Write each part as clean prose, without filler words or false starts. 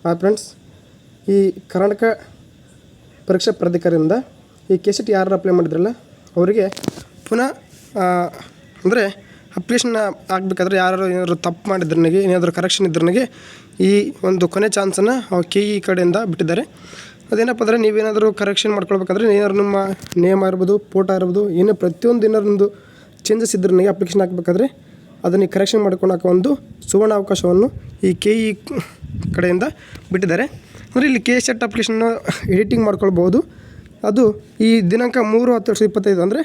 Friends, ಈ ಕರ್ನಾಟಕ ಪರೀಕ್ಷಾ ಪ್ರಾಧಿಕಾರದಿಂದ ಈ ಕೆಸೆಟ್ ಯಾರು ಅಪ್ಲೈ ಮಾಡಿದ್ರಲ್ಲ ಅವರಿಗೆ ಪುನಃ ಅಂದರೆ ಅಪ್ಲಿಕೇಶನ್ ಆಗಬೇಕಾದ್ರೆ ಯಾರು ಏನಾದರೂ ತಪ್ಪು ಮಾಡಿದ್ರನಿಗೆ ಏನಾದರೂ ಕರೆಕ್ಷನ್ ಇದ್ರನಿಗೆ ಈ ಒಂದು ಕೊನೆ ಚಾನ್ಸನ್ನು KE ಕಡೆಯಿಂದ ಬಿಟ್ಟಿದ್ದಾರೆ. ಅದೇನಪ್ಪ ಅಂದರೆ ನೀವೇನಾದರೂ ಕರೆಕ್ಷನ್ ಮಾಡ್ಕೊಳ್ಬೇಕಾದ್ರೆ ಏನಾದ್ರು ನಿಮ್ಮ ನೇಮ್ ಇರ್ಬೋದು, ಫೋಟೋ ಇರ್ಬೋದು, ಏನೇ ಪ್ರತಿಯೊಂದು ಏನಾರೊಂದು ಚೇಂಜಸ್ ಇದ್ರನಿಗೆ ಅಪ್ಲಿಕೇಶನ್ ಹಾಕಬೇಕಾದ್ರೆ ಅದನ್ನು ಕರೆಕ್ಷನ್ ಮಾಡ್ಕೊಳಕ್ಕೆ ಒಂದು ಸುವರ್ಣ ಅವಕಾಶವನ್ನು ಈ KE ಕಡೆಯಿಂದ ಬಿಟ್ಟಿದ್ದಾರೆ. ಅಂದರೆ ಇಲ್ಲಿ ಕೆಸೆಟ್ ಅಪ್ಲಿಕೇಶನ್ನು ಎಡಿಟಿಂಗ್ ಮಾಡ್ಕೊಳ್ಬೋದು. ಅದು ಈ ದಿನಾಂಕ 3/10/2025 ಅಂದರೆ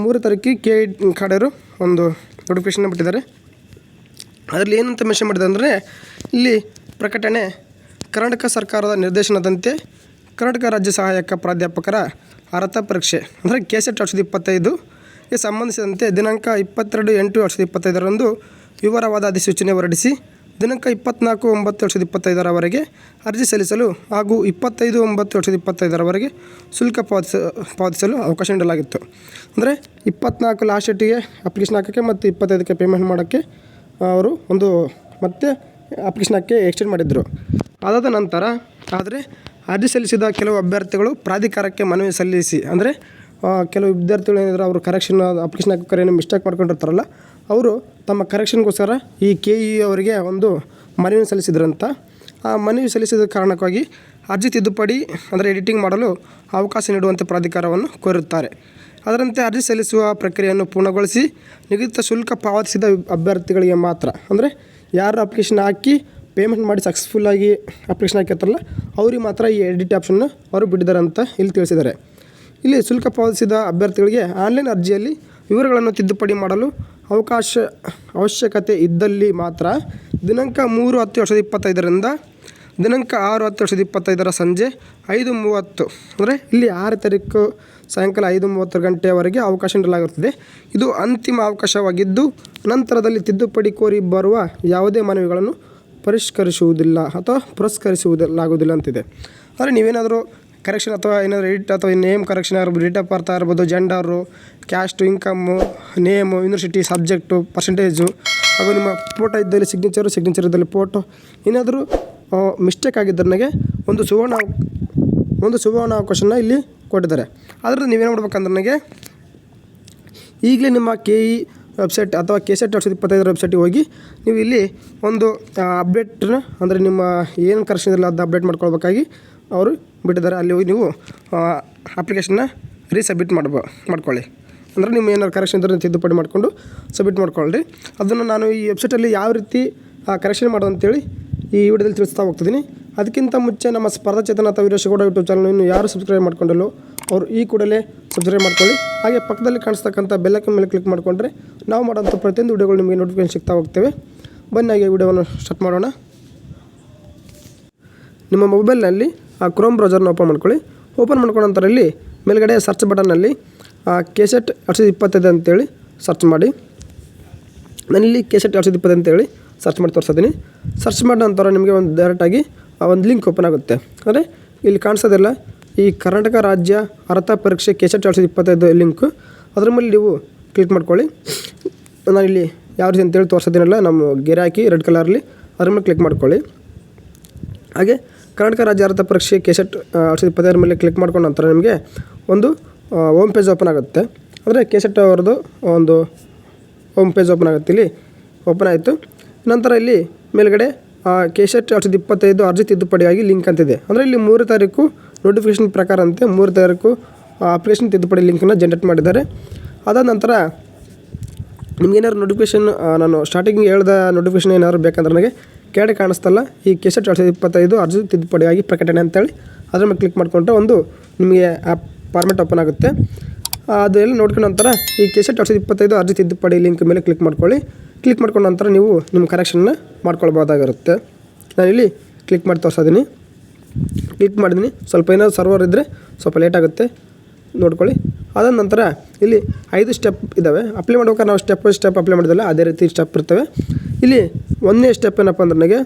3 ತಾರೀಕಿಗೆ KE ಕಡೆಯವರು ಒಂದು ನೋಟಿಫಿಕೇಶನ್ ಬಿಟ್ಟಿದ್ದಾರೆ. ಅದರಲ್ಲಿ ಏನಂತ ಮೆನ್ಷನ್ ಮಾಡಿದೆ ಅಂದರೆ ಇಲ್ಲಿ ಪ್ರಕಟಣೆ ಕರ್ನಾಟಕ ಸರ್ಕಾರದ ನಿರ್ದೇಶನದಂತೆ ಕರ್ನಾಟಕ ರಾಜ್ಯ ಸಹಾಯಕ ಪ್ರಾಧ್ಯಾಪಕರ ಅರ್ಹತಾ ಪರೀಕ್ಷೆ ಅಂದರೆ ಕೆಸೆಟ್ 2025ಗೆ ಸಂಬಂಧಿಸಿದಂತೆ ದಿನಾಂಕ 22/8/2025 ವಿವರವಾದ ಅಧಿಸೂಚನೆ ಹೊರಡಿಸಿ ದಿನಾಂಕ 24/9/2025 ಅರ್ಜಿ ಸಲ್ಲಿಸಲು ಹಾಗೂ 25/9/2025 ಶುಲ್ಕ ಪಾವತಿಸಲು ಅವಕಾಶ ನೀಡಲಾಗಿತ್ತು. ಅಂದರೆ 24 ಲಾಸ್ಟ್ ಡೇಟಿಗೆ ಅಪ್ಲಿಕೇಶನ್ ಹಾಕೋಕ್ಕೆ ಮತ್ತು 25ಕ್ಕೆ ಪೇಮೆಂಟ್ ಮಾಡೋಕ್ಕೆ ಅವರು ಒಂದು ಮತ್ತೆ ಅಪ್ಲಿಕೇಶನ್ ಹಾಕಿ ಎಕ್ಸ್ಟೆಂಡ್ ಮಾಡಿದರು. ಅದಾದ ನಂತರ ಆದರೆ ಅರ್ಜಿ ಸಲ್ಲಿಸಿದ ಕೆಲವು ಅಭ್ಯರ್ಥಿಗಳು ಪ್ರಾಧಿಕಾರಕ್ಕೆ ಮನವಿ ಸಲ್ಲಿಸಿ ಅಂದರೆ ಕೆಲವು ವಿದ್ಯಾರ್ಥಿಗಳು ಏನಿದ್ರು ಅವರು ಕರೆಕ್ಷನ್ ಅಪ್ಲಿಕೇಶನ್ ಹಾಕೋಕ್ಕಾರೆ ಏನೋ ಮಿಸ್ಟೇಕ್ ಮಾಡ್ಕೊಂಡಿರ್ತಾರಲ್ಲ ಅವರು ತಮ್ಮ ಕರೆಕ್ಷನ್ಗೋಸ್ಕರ ಈ KE ಅವರಿಗೆ ಒಂದು ಮನವಿ ಸಲ್ಲಿಸಿದ್ರಂತ. ಆ ಮನವಿ ಸಲ್ಲಿಸಿದ ಕಾರಣಕ್ಕಾಗಿ ಅರ್ಜಿ ತಿದ್ದುಪಡಿ ಅಂದರೆ ಎಡಿಟಿಂಗ್ ಮಾಡಲು ಅವಕಾಶ ನೀಡುವಂತೆ ಪ್ರಾಧಿಕಾರವನ್ನು ಕೋರುತ್ತಾರೆ. ಅದರಂತೆ ಅರ್ಜಿ ಸಲ್ಲಿಸುವ ಪ್ರಕ್ರಿಯೆಯನ್ನು ಪೂರ್ಣಗೊಳಿಸಿ ನಿಗದಿತ ಶುಲ್ಕ ಪಾವತಿಸಿದ ಅಭ್ಯರ್ಥಿಗಳಿಗೆ ಮಾತ್ರ ಅಂದರೆ ಯಾರು ಅಪ್ಲಿಕೇಶನ್ ಹಾಕಿ ಪೇಮೆಂಟ್ ಮಾಡಿ ಸಕ್ಸಸ್ಫುಲ್ಲಾಗಿ ಅಪ್ಲಿಕೇಶನ್ ಹಾಕಿರ್ತಾರಲ್ಲ ಅವ್ರಿಗೆ ಮಾತ್ರ ಈ ಎಡಿಟ್ ಆಪ್ಷನ್ನ ಅವರು ಬಿಟ್ಟಿದ್ದಾರೆ ಅಂತ ಇಲ್ಲಿ ತಿಳಿಸಿದ್ದಾರೆ. ಇಲ್ಲಿ ಶುಲ್ಕ ಪಾವತಿಸಿದ ಅಭ್ಯರ್ಥಿಗಳಿಗೆ ಆನ್ಲೈನ್ ಅರ್ಜಿಯಲ್ಲಿ ವಿವರಗಳನ್ನು ತಿದ್ದುಪಡಿ ಮಾಡಲು ಅವಶ್ಯಕತೆ ಇದ್ದಲ್ಲಿ ಮಾತ್ರ ದಿನಾಂಕ 3/10/2025ರಿಂದ ದಿನಾಂಕ 6/10/2025 ಸಂಜೆ 5:30 ಅಂದರೆ ಇಲ್ಲಿ 6 ತಾರೀಕು ಸಾಯಂಕಾಲ 5:30 ಗಂಟೆಯವರೆಗೆ ಅವಕಾಶ ನೀಡಲಾಗುತ್ತದೆ. ಇದು ಅಂತಿಮ ಅವಕಾಶವಾಗಿದ್ದು ನಂತರದಲ್ಲಿ ತಿದ್ದುಪಡಿ ಕೋರಿ ಬರುವ ಯಾವುದೇ ಮನವಿಗಳನ್ನು ಪರಿಷ್ಕರಿಸುವುದಿಲ್ಲ ಅಥವಾ ಪುರಸ್ಕರಿಸುವುದಿಲ್ಲಾಗುವುದಿಲ್ಲ ಅಂತಿದೆ. ಆದರೆ ನೀವೇನಾದರೂ ಕರೆಕ್ಷನ್ ಅಥವಾ ಏನಾದರೂ ಎಡಿಟ್ ಅಥವಾ ನೇಮ್ ಕರೆಕ್ಷನ್ ಆಗಿರ್ಬೋದು, ಡೇಟ್ ಆಫ್ ಬರ್ತ್ ಆಗಿರ್ಬೋದು, gender, caste, income, name, university, subject, percentage ಹಾಗೂ ನಿಮ್ಮ ಫೋಟೋ ಇದ್ದಲ್ಲಿ ಸಿಗ್ನೇಚರ್ ಇದ್ದಲ್ಲಿ ಫೋಟೋ ಏನಾದರೂ ಮಿಸ್ಟೇಕ್ ಆಗಿದ್ದನಿಗೆ ಒಂದು ಸುವರ್ಣ ಅವಕಾಶನ ಇಲ್ಲಿ ಕೊಟ್ಟಿದ್ದಾರೆ. ಅದರಲ್ಲಿ ನೀವೇನು ಮಾಡ್ಬೇಕಂದ್ರೆ ನನಗೆ ಈಗಲೇ ನಿಮ್ಮ KE ವೆಬ್ಸೈಟ್ ಅಥವಾ ಕೆಸೆಟ್ 2025 ವೆಬ್ಸೈಟಿಗೆ ಹೋಗಿ ನೀವು ಇಲ್ಲಿ ಒಂದು ಅಪ್ಡೇಟ್ನ ಅಂದರೆ ನಿಮ್ಮ ಏನು ಕರೆಕ್ಷನ್ ಇಲ್ಲ ಅದು ಅಪ್ಡೇಟ್ ಮಾಡ್ಕೊಳ್ಬೇಕಾಗಿ ಅವರು ಬಿಟ್ಟಿದ್ದಾರೆ. ಅಲ್ಲಿ ಹೋಗಿ ನೀವು ಅಪ್ಲಿಕೇಶನ್ನ ರೀಸಬ್ಮಿಟ್ ಮಾಡ್ಕೊಳ್ಳಿ. ಅಂದರೆ ನಿಮ್ಮ ಏನಾದ್ರು ಕರೆಕ್ಷನ್ ಇದ್ದರೆ ತಿದ್ದುಪಡಿ ಮಾಡಿಕೊಂಡು ಸಬ್ಮಿಟ್ ಮಾಡ್ಕೊಳ್ಳಿ. ಅದನ್ನು ನಾನು ಈ ವೆಬ್ಸೈಟಲ್ಲಿ ಯಾವ ರೀತಿ ಕರೆಕ್ಷನ್ ಮಾಡೋದು ಅಂತೇಳಿ ಈ ವಿಡಿಯೋದಲ್ಲಿ ತಿಳಿಸ್ತಾ ಹೋಗ್ತಿದ್ದೀನಿ. ಅದಕ್ಕಿಂತ ಮುಂಚೆ ನಮ್ಮ ಸ್ಪರ್ಧಾ ಚೇತನ ಅಥವಾ ವೀರೇಶಗೌಡ ಯೂಟ್ಯೂಬ್ ಚಾನಲ್ ಇನ್ನು ಯಾರು ಸಬ್ಸ್ಕ್ರೈಬ್ ಮಾಡ್ಕೊಂಡಿಲ್ಲೋ ಅವರು ಈ ಕೂಡಲೇ ಸಬ್ಸ್ಕ್ರೈಬ್ ಮಾಡ್ಕೊಳ್ಳಿ. ಹಾಗೆ ಪಕ್ಕದಲ್ಲಿ ಕಾಣಿಸ್ತಕ್ಕಂಥ ಬೆಲ್ಲೈಕನ್ ಮೇಲೆ ಕ್ಲಿಕ್ ಮಾಡಿಕೊಂಡ್ರೆ ನಾವು ಮಾಡೋಂಥ ಪ್ರತಿಯೊಂದು ವಿಡಿಯೋಗಳು ನಿಮಗೆ ನೋಟಿಫಿಕೇಶನ್ ಸಿಗ್ತಾ ಹೋಗ್ತೇವೆ. ಬನ್ನಿ ಹಾಗೆ ವಿಡಿಯೋವನ್ನು ಸ್ಟಾರ್ಟ್ ಮಾಡೋಣ. ನಿಮ್ಮ ಮೊಬೈಲ್ನಲ್ಲಿ ಕ್ರೋಮ್ ಬ್ರೌಸರ್ನ ಓಪನ್ ಮಾಡ್ಕೊಳ್ಳಿ. ಓಪನ್ ಮಾಡ್ಕೊಂಡ ನಂತರ ಇಲ್ಲಿ ಮೇಲ್ಗಡೆ ಸರ್ಚ್ ಬಟನ್ನಲ್ಲಿ ಕೆಸೆಟ್ 2025 ಅಂತೇಳಿ ಸರ್ಚ್ ಮಾಡಿ. ನಾನಿಲ್ಲಿ ಕೆಸೆಟ್ 2025 ಅಂತೇಳಿ ಸರ್ಚ್ ಮಾಡಿ ತೋರಿಸಿದ್ದೀನಿ. ಸರ್ಚ್ ಮಾಡಿದ ನಂತರ ನಿಮಗೆ ಒಂದು ಡೈರೆಕ್ಟಾಗಿ ಒಂದು ಲಿಂಕ್ ಓಪನ್ ಆಗುತ್ತೆ. ಅಂದರೆ ಇಲ್ಲಿ ಕಾಣಿಸೋದಿಲ್ಲ ಈ ಕರ್ನಾಟಕ ರಾಜ್ಯ ಅರ್ಹತಾ ಪರೀಕ್ಷೆ ಕೆಸೆಟ್ 2025 ಲಿಂಕು, ಅದ್ರ ಮೇಲೆ ನೀವು ಕ್ಲಿಕ್ ಮಾಡ್ಕೊಳ್ಳಿ. ನಾನಿಲ್ಲಿ ಯಾವ ರೀತಿ ಅಂತೇಳಿ ತೋರಿಸೋದಿನಲ್ಲ ನಮ್ಮ ಗೆರೆ ಹಾಕಿ ರೆಡ್ ಕಲರಲ್ಲಿ ಅದ್ರ ಮೇಲೆ ಕ್ಲಿಕ್ ಮಾಡ್ಕೊಳ್ಳಿ. ಹಾಗೆ ಕರ್ನಾಟಕ ರಾಜ್ಯ ಅರ್ಹತಾ ಪರೀಕ್ಷೆ ಕೆಸೆಟ್ 2025 ಮೇಲೆ ಕ್ಲಿಕ್ ಮಾಡ್ಕೊಂಡ ನಂತರ ನಿಮಗೆ ಒಂದು ಹೋಮ್ ಪೇಜ್ ಓಪನ್ ಆಗುತ್ತೆ. ಅಂದರೆ ಕೆಸೆಟ್ ಅವ್ರದ್ದು ಒಂದು ಹೋಮ್ ಪೇಜ್ ಓಪನ್ ಆಗುತ್ತೆ. ಇಲ್ಲಿ ಓಪನ್ ಆಯಿತು. ನಂತರ ಇಲ್ಲಿ ಮೇಲ್ಗಡೆ ಕೆಸೆಟ್ 2025 ಅರ್ಜಿ ತಿದ್ದುಪಡಿಯಾಗಿ ಲಿಂಕ್ ಅಂತಿದೆ. ಅಂದರೆ ಇಲ್ಲಿ 3 ತಾರೀಕು ನೋಟಿಫಿಕೇಷನ್ ಪ್ರಕಾರ ಅಂತೆ 3 ತಾರೀಕು ಅಪ್ಲಿಕೇಶನ್ ತಿದ್ದುಪಡಿ ಲಿಂಕನ್ನು ಜನ್ರೇಟ್ ಮಾಡಿದ್ದಾರೆ. ಅದಾದ ನಂತರ ನಿಮಗೇನಾದ್ರು ನೋಟಿಫಿಕೇಷನ್ ನಾನು ಸ್ಟಾರ್ಟಿಂಗ್ ಹೇಳ್ದ ನೋಟಿಫಿಕೇಷನ್ ಏನಾದ್ರು ಬೇಕಂದ್ರೆ ನನಗೆ ಕೆಳಗಡೆ ಕಾಣಿಸ್ತಲ್ಲ ಈ ಕೆಸೆಟ್ 2025 ಅರ್ಜಿ ತಿದ್ದುಪಡಿಯಾಗಿ ಪ್ರಕಟಣೆ ಅಂತೇಳಿ ಅದ್ರ ಮೇಲೆ ಕ್ಲಿಕ್ ಮಾಡಿಕೊಂಡ್ರೆ ಒಂದು ನಿಮಗೆ ಆ್ಯಪ್ ಫಾರ್ಮೆಟ್ ಓಪನ್ ಆಗುತ್ತೆ. ಅದೆಲ್ಲ ನೋಡ್ಕೊಂಡ ನಂತರ ಈ ಕೆಸೆಟ್ 2025 ಅರ್ಜಿ ತಿದ್ದುಪಡಿ ಲಿಂಕ್ ಮೇಲೆ ಕ್ಲಿಕ್ ಮಾಡ್ಕೊಳ್ಳಿ. ಕ್ಲಿಕ್ ಮಾಡ್ಕೊಂಡ ನಂತರ ನೀವು ನಿಮ್ಮ ಕರೆಕ್ಷನ್ನ ಮಾಡ್ಕೊಳ್ಬೋದಾಗಿರುತ್ತೆ. ನಾನಿಲ್ಲಿ ಕ್ಲಿಕ್ ಮಾಡಿ ತೋರಿಸಿದ್ದೀನಿ. ಕ್ಲಿಕ್ ಮಾಡಿದ್ದೀನಿ. ಸ್ವಲ್ಪ ಏನಾದರೂ ಸರ್ವರ್ ಇದ್ದರೆ ಸ್ವಲ್ಪ ಲೇಟ್ ಆಗುತ್ತೆ ನೋಡ್ಕೊಳ್ಳಿ. ಅದಾದ ನಂತರ ಇಲ್ಲಿ 5 ಸ್ಟೆಪ್ ಇದ್ದಾವೆ. ಅಪ್ಲೈ ಮಾಡ್ಬೇಕಾದ್ರೆ ನಾವು ಸ್ಟೆಪ್ ಬೈ ಸ್ಟೆಪ್ ಅಪ್ಲೈ ಮಾಡಿದಲ್ಲ ಅದೇ ರೀತಿ ಸ್ಟೆಪ್ ಇರ್ತವೆ. ಇಲ್ಲಿ 1ನೇ ಸ್ಟೆಪ್ ಏನಪ್ಪ ಅಂದ್ರೆ ನನಗೆ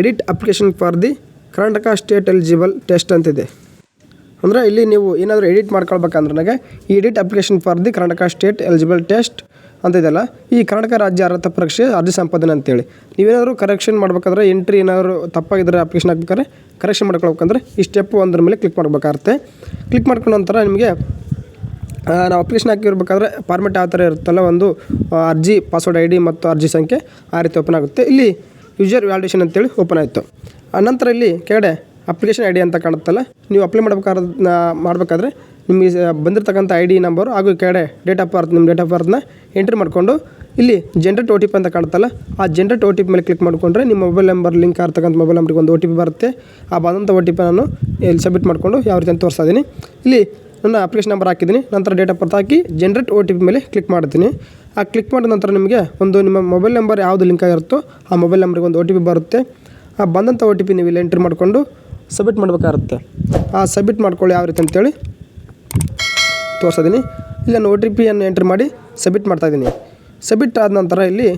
edit application for the Karnataka state eligible test ಅಂತಿದೆ. ಅಂದರೆ ಇಲ್ಲಿ ನೀವು ಏನಾದರೂ ಎಡಿಟ್ ಮಾಡ್ಕೊಳ್ಬೇಕಂದ್ರೆ ನನಗೆ ಈ edit application for the Karnataka state eligible test ಅಂತ ಇದೆಯಲ್ಲ, ಈ ಕರ್ನಾಟಕ ರಾಜ್ಯ ಅರ್ಹತಾ ಪರೀಕ್ಷೆ ಅರ್ಜಿ ಸಂಪಾದನೆ ಅಂತೇಳಿ ನೀವೇನಾದರೂ ಕರೆಕ್ಷನ್ ಮಾಡಬೇಕಾದ್ರೆ ಎಂಟ್ರಿ ಏನಾದರೂ ತಪ್ಪಾಗಿದ್ದರೆ ಅಪ್ಲಿಕೇಶನ್ ಹಾಕ್ಬೇಕಾದ್ರೆ ಕರೆಕ್ಷನ್ ಮಾಡ್ಕೊಳ್ಬೇಕಂದ್ರೆ ಈ ಸ್ಟೆಪ್ 1 ಮೇಲೆ ಕ್ಲಿಕ್ ಮಾಡಬೇಕಾಗುತ್ತೆ. ಕ್ಲಿಕ್ ಮಾಡ್ಕೊಂಡ ನಂತರ ನಿಮಗೆ ನಾವು ಅಪ್ಲಿಕೇಶನ್ ಹಾಕಿರ್ಬೇಕಾದ್ರೆ ಫಾರ್ಮೆಟ್ ಯಾವ ಥರ ಇರುತ್ತಲ್ಲ, ಒಂದು ಅರ್ಜಿ ಪಾಸ್ವರ್ಡ್ ID ಮತ್ತು ಅರ್ಜಿ ಸಂಖ್ಯೆ ಆ ರೀತಿ ಓಪನ್ ಆಗುತ್ತೆ. ಇಲ್ಲಿ ಯೂಸರ್ ವ್ಯಾಲಿಡೇಷನ್ ಅಂತೇಳಿ ಓಪನ್ ಆಯಿತು. ನಂತರ ಇಲ್ಲಿ ಕೆಳಗಡೆ ಅಪ್ಲಿಕೇಶನ್ ID ಅಂತ ಕಾಣುತ್ತಲ್ಲ, ನೀವು ಅಪ್ಲೈ ಮಾಡಬೇಕಾದ್ರೆ ನಿಮಗೆ ಬಂದಿರತಕ್ಕಂಥ ID ನಂಬರು ಹಾಗೂ ಕೆಳಗಡೆ ಡೇಟ್ ಆಫ್ ಬರ್ತ್, ನಿಮ್ಮ ಡೇಟ್ ಆಫ್ ಬರ್ತ್ನ ಎಂಟ್ರಿ ಮಾಡಿಕೊಂಡು ಇಲ್ಲಿ ಜನರೇಟ್ OTP ಅಂತ ಕಾಣುತ್ತಲ್ಲ, ಆ ಜನರೇಟ್ OTP ಮೇಲೆ ಕ್ಲಿಕ್ ಮಾಡಿಕೊಂಡ್ರೆ ನಿಮ್ಮ ಮೊಬೈಲ್ ನಂಬರ್ ಲಿಂಕ್ ಆಗಿರ್ತಕ್ಕಂಥ ಮೊಬೈಲ್ ನಂಬರ್ಗೆ ಒಂದು OTP ಬರುತ್ತೆ. ಆ ಬಂದಂಥ OTP ನಾನು ಇಲ್ಲಿ ಸಬ್ಮಿಟ್ ಮಾಡಿಕೊಂಡು ಯಾವ ರೀತಿ ಅಂತ ತೋರಿಸ್ತಾ ಇದ್ದೀನಿ. ಇಲ್ಲಿ ನನ್ನ ಅಪ್ಲಿಕೇಶನ್ ನಂಬರ್ ಹಾಕಿದ್ದೀನಿ, ನಂತರ date of birth hockey generate OTP ಮೇಲೆ ಕ್ಲಿಕ್ ಮಾಡ್ತೀನಿ. ಆ ಕ್ಲಿಕ್ ಮಾಡಿದ ನಂತರ ನಿಮಗೆ ಒಂದು ನಿಮ್ಮ ಮೊಬೈಲ್ ನಂಬರ್ ಯಾವುದು ಲಿಂಕ್ ಆಗಿರುತ್ತೋ ಆ ಮೊಬೈಲ್ ನಂಬರ್ಗೆ ಒಂದು OTP ಬರುತ್ತೆ. ಆ ಬಂದಂಥ OTP ನೀವು ಇಲ್ಲಿ ಎಂಟ್ರಿ ಮಾಡಿಕೊಂಡು ಸಬ್ಮಿಟ್ ಮಾಡಬೇಕಾಗುತ್ತೆ. ಆ ಸಬ್ಮಿಟ್ ಮಾಡ್ಕೊಳ್ಳಿ ಯಾವ ರೀತಿ ಅಂತೇಳಿ ತೋರಿಸಿದ್ದೀನಿ. ಇಲ್ಲಿ ನಾನು OTPಯನ್ನು ಎಂಟ್ರಿ ಮಾಡಿ ಸಬ್ಮಿಟ್ ಮಾಡ್ತಾಯಿದ್ದೀನಿ. ಸಬ್ಮಿಟ್ ಆದ ನಂತರ ಇಲ್ಲಿ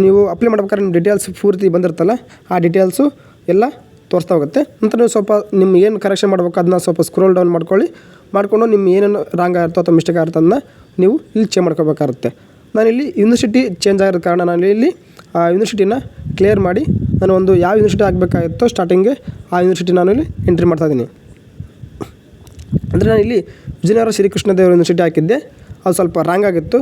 ನೀವು ಅಪ್ಲೈ ಮಾಡ್ಬೇಕಾದ್ರೆ ನಿಮ್ಮ ಡೀಟೇಲ್ಸ್ ಪೂರ್ತಿ ಬಂದಿರುತ್ತಲ್ಲ, ಆ ಡೀಟೇಲ್ಸು ಎಲ್ಲ ತೋರಿಸ್ತಾ ಹೋಗುತ್ತೆ. ನಂತರ ನೀವು ಸ್ವಲ್ಪ ನಿಮ್ಮ ಏನು ಕರೆಕ್ಷನ್ ಮಾಡಬೇಕು ಅದನ್ನ ಸ್ವಲ್ಪ ಸ್ಕ್ರೋಲ್ ಡೌನ್ ಮಾಡಿಕೊಂಡು ನಿಮ್ಮ ಏನೇನು ರಾಂಗ್ ಆಗಿರುತ್ತೋ ಅಥವಾ ಮಿಸ್ಟೇಕ್ ಆಗಿರುತ್ತೋ ಅದನ್ನ ನೀವು ಇಲ್ಲಿ ಚೇಂಜ್ ಮಾಡ್ಕೋಬೇಕಾಗುತ್ತೆ. ನಾನಿಲ್ಲಿ ಯೂನಿವರ್ಸಿಟಿ ಚೇಂಜ್ ಆಗಿರೋ ಕಾರಣ ನಾನು ಇಲ್ಲಿ ಆ ಯೂನಿವರ್ಸಿಟಿನ ಕ್ಲಿಯರ್ ಮಾಡಿ ನಾನು ಒಂದು ಯಾವ ಯೂನಿವರ್ಸಿಟಿ ಆಗಬೇಕಾಗಿತ್ತೋ ಸ್ಟಾರ್ಟಿಂಗ್ಗೆ ಆ ಯೂನಿವರ್ಸಿಟಿ ನಾನು ಇಲ್ಲಿ ಎಂಟ್ರಿ ಮಾಡ್ತಾಯಿದ್ದೀನಿ. ಅಂದರೆ ನಾನು ಇಲ್ಲಿ ವಿಜಯನಗರ ಶ್ರೀಕೃಷ್ಣದೇವರ ಯೂನಿವರ್ಸಿಟಿ ಹಾಕಿದ್ದೆ, ಅದು ಸ್ವಲ್ಪ ರಾಂಗ್ ಆಗಿತ್ತು.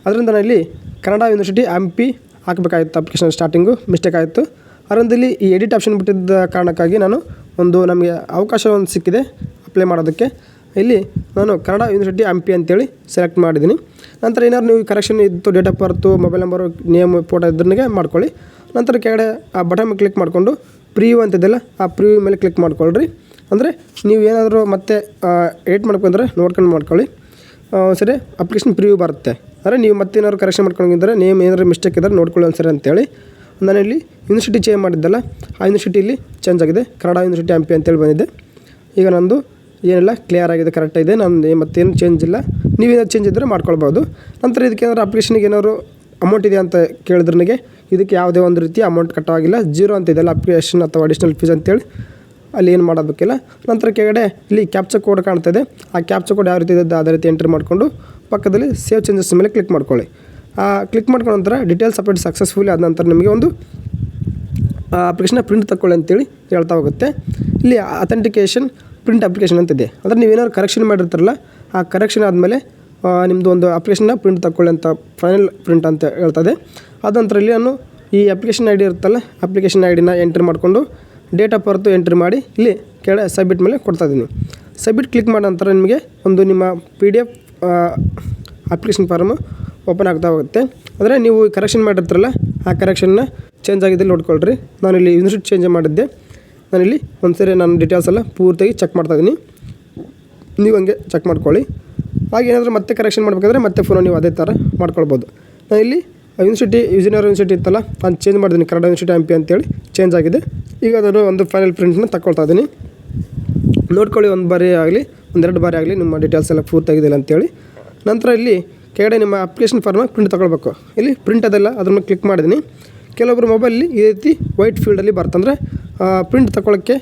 ಅದರಿಂದ ನಾನು ಇಲ್ಲಿ ಕನ್ನಡ ಯೂನಿವರ್ಸಿಟಿ ಹಂಪಿ ಹಾಕಬೇಕಾಗಿತ್ತು. ಅಪ್ಲಿಕೇಶನ್ ಸ್ಟಾರ್ಟಿಂಗು ಮಿಸ್ಟೇಕ್ ಆಯಿತು. ಅದರಿಂದ ಇಲ್ಲಿ ಈ ಎಡಿಟ್ ಆಪ್ಷನ್ ಬಿಟ್ಟಿದ್ದ ಕಾರಣಕ್ಕಾಗಿ ನಾನು ನಮಗೆ ಅವಕಾಶ ಸಿಕ್ಕಿದೆ ಅಪ್ಲೈ ಮಾಡೋದಕ್ಕೆ. ಇಲ್ಲಿ ನಾನು ಕನ್ನಡ ಯೂನಿವರ್ಸಿಟಿ ಹಂಪಿ ಅಂತೇಳಿ ಸೆಲೆಕ್ಟ್ ಮಾಡಿದ್ದೀನಿ. ನಂತರ ಏನಾದ್ರು ನೀವು ಕರೆಕ್ಷನ್ ಇತ್ತು, date of birth, mobile number, name, photo ಇದ್ರನಿಗೆ ಮಾಡ್ಕೊಳ್ಳಿ. ನಂತರ ಕೆಳಗಡೆ ಆ ಬಟನ್ ಮೇಲೆ ಕ್ಲಿಕ್ ಮಾಡಿಕೊಂಡು ಪ್ರಿವ್ಯೂ ಅಂತಿದ್ದೆಲ್ಲ ಆ ಪ್ರಿವ್ಯೂ ಮೇಲೆ ಕ್ಲಿಕ್ ಮಾಡ್ಕೊಳ್ರಿ. ಅಂದರೆ ನೀವು ಏನಾದರೂ ಮತ್ತೆ ಎಡಿಟ್ ಮಾಡ್ಕೊಂಡ್ರೆ ನೋಡ್ಕೊಂಡು ಮಾಡ್ಕೊಳ್ಳಿ. ಸರಿ, ಅಪ್ಲಿಕೇಶನ್ ಪ್ರಿವ್ಯೂ ಬರುತ್ತೆ. ಅಂದರೆ ನೀವು ಮತ್ತೆ ಏನಾದ್ರು ಕರೆಕ್ಷನ್ ಮಾಡ್ಕೊಂಡಿದ್ದರೆ ನೇಮ್ ಏನಾದ್ರು ಮಿಸ್ಟೇಕ್ ಇದ್ದರೆ ನೋಡ್ಕೊಳ್ಳಿ ಒಂದ್ಸರಿ ಅಂತೇಳಿ. ನಾನಿಲ್ಲಿ ಯೂನಿವರ್ಸಿಟಿ ಚೇಂಜ್ ಮಾಡಿದ್ದಲ್ಲ, ಆ ಯೂನಿವರ್ಸಿಟಿಲಿ ಚೇಂಜ್ ಆಗಿದೆ, ಕನ್ನಡ ಯೂನಿವರ್ಸಿಟಿ ಹಂಪಿ ಅಂತೇಳಿ ಬಂದಿದೆ. ಈಗ ನಂದು ಏನೆಲ್ಲ ಕ್ಲಿಯರ್ ಆಗಿದೆ, ಕರೆಕ್ಟಾಗಿದೆ, ನಂದು ಮತ್ತೇನು ಚೇಂಜ್ ಇಲ್ಲ. ನೀವೇನಾದ್ರು ಚೇಂಜ್ ಇದ್ದರೆ ಮಾಡ್ಕೊಳ್ಬೋದು. ನಂತರ ಇದಕ್ಕೆ ಏನಾದ್ರು ಅಪ್ಲಿಕೇಶನ್ಗೆ ಏನಾದ್ರು ಅಮೌಂಟ್ ಇದೆ ಅಂತ ಕೇಳಿದ್ರೆ ನನಗೆ ಇದಕ್ಕೆ ಯಾವುದೇ ಒಂದು ರೀತಿ ಅಮೌಂಟ್ ಕಟ್ಟವಾಗಿಲ್ಲ, 0 ಅಂತ ಇದೆಯಲ್ಲ ಅಪ್ಲಿಕೇಶನ್ ಅಥವಾ ಅಡಿಷ್ನಲ್ ಫೀಸ್ ಅಂತೇಳಿ ಅಲ್ಲಿ ಏನು ಮಾಡೋದಕ್ಕಿಲ್ಲ. ನಂತರ ಕೆಳಗಡೆ ಇಲ್ಲಿ ಕ್ಯಾಪ್ಚಾ ಕೋಡ್ ಕಾಣ್ತಾಯಿದೆ, ಆ ಕ್ಯಾಪ್ಚಾ ಕೋಡ್ ಯಾವ ರೀತಿ ಇದೆ ಅದೇ ರೀತಿ ಎಂಟ್ರಿ ಮಾಡಿಕೊಂಡು ಪಕ್ಕದಲ್ಲಿ ಸೇವ್ ಚೇಂಜಸ್ ಮೇಲೆ ಕ್ಲಿಕ್ ಮಾಡ್ಕೊಳ್ಳಿ. ಕ್ಲಿಕ್ ಮಾಡ್ಕೊಂಡ ನಂತರ ಡೀಟೇಲ್ಸ್ ಅಪ್ಡೇಟ್ ಸಕ್ಸಸ್ಫುಲಿ ಆದ ನಂತರ ನಿಮಗೆ ಒಂದು ಅಪ್ಲಿಕೇಶನ್ನ ಪ್ರಿಂಟ್ ತಗೊಳ್ಳಿ ಅಂತೇಳಿ ಹೇಳ್ತಾ ಹೋಗುತ್ತೆ. ಇಲ್ಲಿ ಅಥೆಂಟಿಕೇಷನ್ ಪ್ರಿಂಟ್ ಅಪ್ಲಿಕೇಶನ್ ಅಂತಿದೆ. ಅಂದರೆ ನೀವೇನಾದ್ರು ಕರೆಕ್ಷನ್ ಮಾಡಿರ್ತಾರಲ್ಲ, ಆ ಕರೆಕ್ಷನ್ ಆದಮೇಲೆ ನಿಮ್ಮದು ಒಂದು ಅಪ್ಲಿಕೇಶನ್ನ ಪ್ರಿಂಟ್ ತಗೊಳ್ಳಿ ಅಂತ ಫೈನಲ್ ಪ್ರಿಂಟ್ ಅಂತ ಹೇಳ್ತದೆ. ಆದ ನಂತರ ಇಲ್ಲಿ ನಾನು ಈ ಅಪ್ಲಿಕೇಶನ್ ID ಇರುತ್ತಲ್ಲ, ಅಪ್ಲಿಕೇಶನ್ IDನ ಎಂಟ್ರಿ ಮಾಡಿಕೊಂಡು ಡೇಟ್ ಆಫ್ ಬರ್ತು ಎಂಟ್ರಿ ಮಾಡಿ ಇಲ್ಲಿ ಕೆಳಗೆ ಸಬ್ಮಿಟ್ ಮೇಲೆ ಕೊಡ್ತಾಯಿದ್ದೀನಿ. ಸಬ್ಮಿಟ್ ಕ್ಲಿಕ್ ಮಾಡಿದ ನಂತರ ನಿಮಗೆ ಒಂದು ನಿಮ್ಮ PDF ಅಪ್ಲಿಕೇಶನ್ ಫಾರ್ಮ್ ಓಪನ್ ಆಗ್ತಾ ಹೋಗುತ್ತೆ. ಅಂದರೆ ನೀವು ಕರೆಕ್ಷನ್ ಮಾಡಿರ್ತಾರಲ್ಲ, ಆ ಕರೆಕ್ಷನ್ನ ಚೇಂಜ್ ಆಗಿದೆ ನೋಡ್ಕೊಳ್ರಿ. ನಾನಿಲ್ಲಿ ಯೂನಿವರ್ಸಿಟಿ ಚೇಂಜ್ ಮಾಡಿದ್ದೆ. ನಾನಿಲ್ಲಿ ಒಂದ್ಸರಿ ನನ್ನ ಡೀಟೇಲ್ಸ್ ಎಲ್ಲ ಪೂರ್ತಿಯಾಗಿ ಚೆಕ್ ಮಾಡ್ತಾಯಿದ್ದೀನಿ. ನೀವು ಹಂಗೆ ಚೆಕ್ ಮಾಡ್ಕೊಳ್ಳಿ. ಹಾಗೆ ಏನಾದರೂ ಮತ್ತೆ ಕರೆಕ್ಷನ್ ಮಾಡಬೇಕಾದ್ರೆ ಮತ್ತೆ ಫೋನ್ ನೀವು ಅದೇ ಥರ ಮಾಡ್ಕೊಳ್ಬೋದು. ನಾನಿಲ್ಲಿ ಯೂನಿವರ್ಸಿಟಿ ವಿಜಯನಗರ ಯೂನಿವರ್ಸಿಟಿ ಇತ್ತಲ್ಲ, ನಾನು ಚೇಂಜ್ ಮಾಡಿದ್ದೀನಿ, ಕನ್ನಡ ಯೂನಿವರ್ಸಿಟಿ ಹಂಪಿ ಅಂತೇಳಿ ಚೇಂಜ್ ಆಗಿದೆ. ಈಗ ನಾನು ಒಂದು ಫೈನಲ್ ಪ್ರಿಂಟ್ನ ತಗೊಳ್ತಾ ಇದ್ದೀನಿ. ನೋಡ್ಕೊಳ್ಳಿ, ಒಂದು ಬಾರಿ ಆಗಲಿ ಒಂದೆರಡು ಬಾರಿ ಆಗಲಿ ನಿಮ್ಮ ಡೀಟೇಲ್ಸ್ ಎಲ್ಲ ಪೂರ್ತಿಯಾಗಿದೆಯಲ್ಲ ಅಂತೇಳಿ. ನಂತರ ಇಲ್ಲಿ ಕೆಳಗಡೆ ನಿಮ್ಮ ಅಪ್ಲಿಕೇಶನ್ ಫಾರ್ಮ ಪ್ರಿಂಟ್ ತಗೊಳ್ಬೇಕು. ಇಲ್ಲಿ ಪ್ರಿಂಟ್ ಅದೆಲ್ಲ ಅದ್ರ ಮೇಲೆ ಕ್ಲಿಕ್ ಮಾಡಿದ್ದೀನಿ. ಕೆಲವೊಬ್ಬರು ಮೊಬೈಲಲ್ಲಿ ಈ ರೀತಿ ವೈಟ್ ಫೀಲ್ಡಲ್ಲಿ ಬರ್ತಂದರೆ ಪ್ರಿಂಟ್ ತಗೊಳ್ಳೋಕ್ಕೆ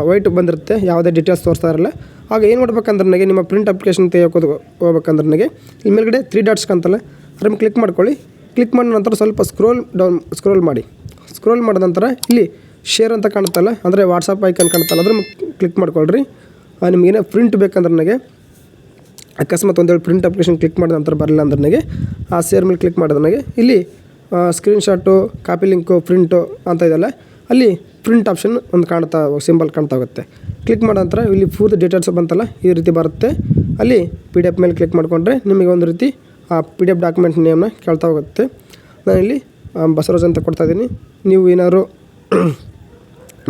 ವೈಟ್ ಬಂದಿರುತ್ತೆ, ಯಾವುದೇ ಡೀಟೇಲ್ಸ್ ತೋರಿಸ್ತಾ ಇರಲ್ಲ. ಆಗ ಏನು ಮಾಡ್ಬೇಕಂದ್ರೆ ನನಗೆ ನಿಮ್ಮ ಪ್ರಿಂಟ್ ಅಪ್ಲಿಕೇಶನ್ ತೆಗೆಯೋದು ಹೋಗ್ಬೇಕಂದ್ರೆ ನನಗೆ ಇಲ್ಲಿ ಮೇಲ್ಗಡೆ 3 ಡಾಟ್ಸ್ ಕಾಣ್ತಲ್ಲ, ಅದ್ರ ಮೇಲೆ ಕ್ಲಿಕ್ ಮಾಡ್ಕೊಳ್ಳಿ. ಕ್ಲಿಕ್ ಮಾಡಿದ ನಂತರ ಸ್ವಲ್ಪ ಸ್ಕ್ರೋಲ್ ಮಾಡಿ. ಸ್ಕ್ರೋಲ್ ಮಾಡಿದ ನಂತರ ಇಲ್ಲಿ ಶೇರ್ ಅಂತ ಕಾಣುತ್ತಲ್ಲ, ಅಂದರೆ ವಾಟ್ಸಪ್ ಐಕನ್ ಕಾಣುತ್ತಲ್ಲ, ಅದ್ರ ಕ್ಲಿಕ್ ಮಾಡ್ಕೊಳ್ರಿ. ನಿಮಗೇನೋ ಪ್ರಿಂಟ್ ಬೇಕಂದ್ರೆ ನನಗೆ ಅಕಸ್ಮಾತ್ ಒಂದೇಳಿ ಪ್ರಿಂಟ್ ಅಪ್ಲಿಕೇಶನ್ ಕ್ಲಿಕ್ ಮಾಡಿದ ನಂತರ ಬರಲ್ಲ ಅಂದ್ರೆ ನನಗೆ ಆ ಶೇರ್ ಮೇಲೆ ಕ್ಲಿಕ್ ಮಾಡಿದ ನನಗೆ ಇಲ್ಲಿ ಸ್ಕ್ರೀನ್ಶಾಟು, ಕಾಪಿ ಲಿಂಕು, ಪ್ರಿಂಟು ಅಂತ ಇದೆಯಲ್ಲ, ಅಲ್ಲಿ ಪ್ರಿಂಟ್ ಆಪ್ಷನ್ ಒಂದು ಸಿಂಬಲ್ ಕಾಣ್ತಾ ಹೋಗುತ್ತೆ. ಕ್ಲಿಕ್ ಮಾಡಿದ ನಂತರ ಇಲ್ಲಿ ಪೂರ್ತಿ ಡೀಟೇಲ್ಸ್ ಬಂತಲ್ಲ, ಈ ರೀತಿ ಬರುತ್ತೆ. ಅಲ್ಲಿ PDF ಮೇಲೆ ಕ್ಲಿಕ್ ಮಾಡಿಕೊಂಡ್ರೆ ನಿಮಗೆ ಒಂದು ರೀತಿ ಆ PDF ಡಾಕ್ಯುಮೆಂಟ್ ನೇಮ್ನ ಕೇಳ್ತಾ ಹೋಗುತ್ತೆ. ನಾನಿಲ್ಲಿ ಬಸವರಾಜ್ ಅಂತ ಕೊಡ್ತಾಯಿದ್ದೀನಿ. ನೀವು ಏನಾದ್ರು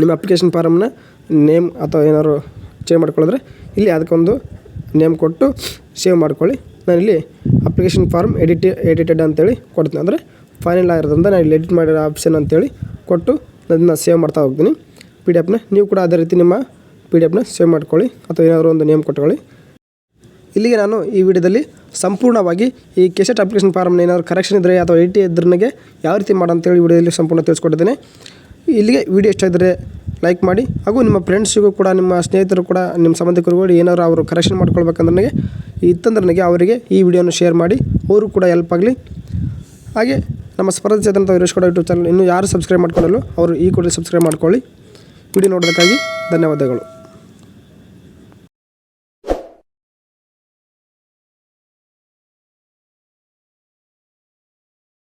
ನಿಮ್ಮ ಅಪ್ಲಿಕೇಶನ್ ಫಾರಮ್ನ ನೇಮ್ ಅಥವಾ ಏನಾದ್ರು ಚೇಂಜ್ ಮಾಡ್ಕೊಳ್ಳಿದ್ರೆ ಇಲ್ಲಿ ಅದಕ್ಕೊಂದು ನೇಮ್ ಕೊಟ್ಟು ಸೇವ್ ಮಾಡ್ಕೊಳ್ಳಿ. ನಾನಿಲ್ಲಿ ಅಪ್ಲಿಕೇಶನ್ ಫಾರ್ಮ್ ಎಡಿಟೆಡ್ ಅಂತೇಳಿ ಕೊಡ್ತೀನಿ. ಅಂದರೆ ಫೈನಲ್ ಆಗಿರೋದ್ರಿಂದ ನಾನು ಇಲ್ಲಿ ಎಡಿಟ್ ಮಾಡಿರೋ ಆಪ್ಷನ್ ಅಂತೇಳಿ ಕೊಟ್ಟು ಅದನ್ನು ಸೇವ್ ಮಾಡ್ತಾ ಹೋಗ್ತೀನಿ PDF-ನ. ನೀವು ಕೂಡ ಅದೇ ರೀತಿ ನಿಮ್ಮ PDF-ನ ಸೇವ್ ಮಾಡ್ಕೊಳ್ಳಿ ಅಥವಾ ಏನಾದರೂ ಒಂದು ನೇಮ್ ಕೊಟ್ಕೊಳ್ಳಿ. ಇಲ್ಲಿಗೆ ನಾನು ಈ ವಿಡಿಯೋದಲ್ಲಿ ಸಂಪೂರ್ಣವಾಗಿ ಈ ಕೆಸೆಟ್ ಅಪ್ಲಿಕೇಶನ್ ಫಾರ್ಮ್ನ ಏನಾದರೂ ಕರೆಕ್ಷನ್ ಇದ್ದರೆ ಅಥವಾ ಎಡಿಟ್ ಇದ್ರೆ ನನಗೆ ಯಾವ ರೀತಿ ಮಾಡೋಂತೇಳಿ ವಿಡಿಯೋದಲ್ಲಿ ಸಂಪೂರ್ಣ ತಿಳಿಸ್ಕೊಟ್ಟಿದ್ದೇನೆ. ಇಲ್ಲಿಗೆ ವಿಡಿಯೋ ಇಷ್ಟ ಇದ್ದರೆ ಲೈಕ್ ಮಾಡಿ, ಹಾಗೂ ನಿಮ್ಮ ಫ್ರೆಂಡ್ಸಿಗೂ ಕೂಡ, ನಿಮ್ಮ ಸ್ನೇಹಿತರು ಕೂಡ, ನಿಮ್ಮ ಸಂಬಂಧಿಕರು ಕೂಡ ಏನಾದರೂ ಅವರು ಕರೆಕ್ಷನ್ ಮಾಡ್ಕೊಳ್ಬೇಕಂದ್ರೆ ನನಗೆ ಇತ್ತಂದ್ರೆ ನನಗೆ ಅವರಿಗೆ ಈ ವಿಡಿಯೋನ ಶೇರ್ ಮಾಡಿ, ಅವರು ಕೂಡ ಹೆಲ್ಪ್ ಆಗಲಿ. ಹಾಗೆ ನಮ್ಮ ಸ್ಪರ್ಧೆ ಚೇತನ ವೀರೇಶ್ ಗೌಡ ಯೂಟ್ಯೂಬ್ ಚಾನಲ್ ಇನ್ನೂ ಯಾರು ಸಬ್ಸ್ಕ್ರೈಬ್ ಮಾಡ್ಕೊಳ್ಳಲು ಅವರು ಈ ಕೂಡಲೇ ಸಬ್ಸ್ಕ್ರೈಬ್ ಮಾಡ್ಕೊಳ್ಳಿ. ವಿಡಿಯೋ ನೋಡೋದಕ್ಕಾಗಿ ಧನ್ಯವಾದಗಳು.